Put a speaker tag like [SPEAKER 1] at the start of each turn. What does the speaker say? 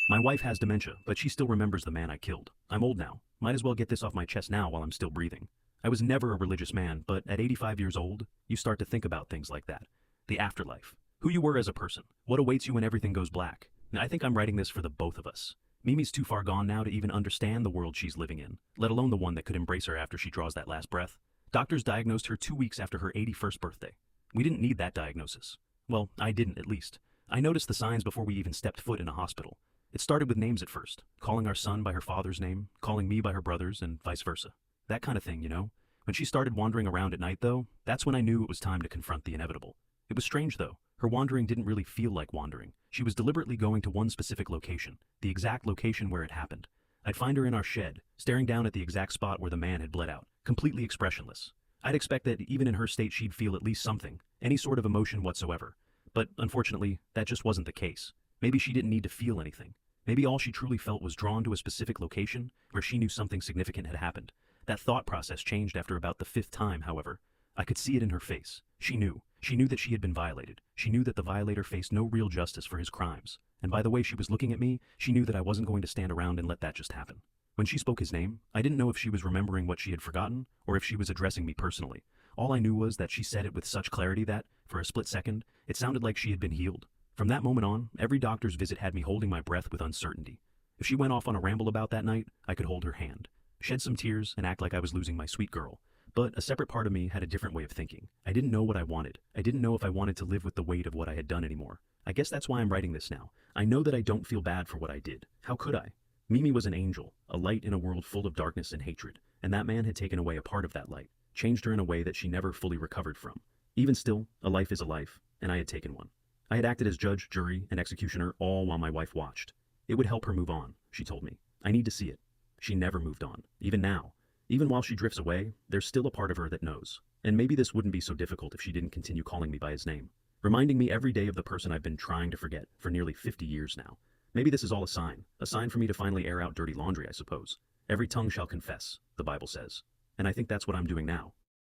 [SPEAKER 1] My wife has dementia, but she still remembers the man I killed. I'm old now. Might as well get this off my chest now while I'm still breathing. I was never a religious man, but at 85 years old, you start to think about things like that. The afterlife. Who you were as a person. What awaits you when everything goes black. Now, I think I'm writing this for the both of us. Mimi's too far gone now to even understand the world she's living in, let alone the one that could embrace her after she draws that last breath. Doctors diagnosed her 2 weeks after her 81st birthday. We didn't need that diagnosis. Well, I didn't at least. I noticed the signs before we even stepped foot in a hospital. It started with names at first, calling our son by her father's name, calling me by her brother's, and vice versa. That kind of thing, you know? When she started wandering around at night, though, that's when I knew it was time to confront the inevitable. It was strange, though. Her wandering didn't really feel like wandering. She was deliberately going to one specific location, the exact location where it happened. I'd find her in our shed, staring down at the exact spot where the man had bled out, completely expressionless. I'd expect that even in her state she'd feel at least something, any sort of emotion whatsoever. But unfortunately, that just wasn't the case. Maybe she didn't need to feel anything. Maybe all she truly felt was drawn to a specific location where she knew something significant had happened. That thought process changed after about the 5th time, however. I could see it in her face. She knew. She knew that she had been violated. She knew that the violator faced no real justice for his crimes. And by the way she was looking at me, she knew that I wasn't going to stand around and let that just happen. When she spoke his name, I didn't know if she was remembering what she had forgotten or if she was addressing me personally. All I knew was that she said it with such clarity that, for a split second, it sounded like she had been healed. From that moment on, every doctor's visit had me holding my breath with uncertainty. If she went off on a ramble about that night, I could hold her hand, shed some tears, and act like I was losing my sweet girl. But a separate part of me had a different way of thinking. I didn't know what I wanted. I didn't know if I wanted to live with the weight of what I had done anymore. I guess that's why I'm writing this now. I know that I don't feel bad for what I did. How could I? Mimi was an angel, a light in a world full of darkness and hatred, and that man had taken away a part of that light, changed her in a way that she never fully recovered from. Even still, a life is a life, and I had taken one. I had acted as judge, jury, and executioner all while my wife watched. It would help her move on, she told me. I need to see it. She never moved on, even now. Even while she drifts away, there's still a part of her that knows. And maybe this wouldn't be so difficult if she didn't continue calling me by his name, reminding me every day of the person I've been trying to forget for nearly 50 years now. Maybe this is all a sign for me to finally air out dirty laundry, I suppose. Every tongue shall confess, the Bible says. And I think that's what I'm doing now.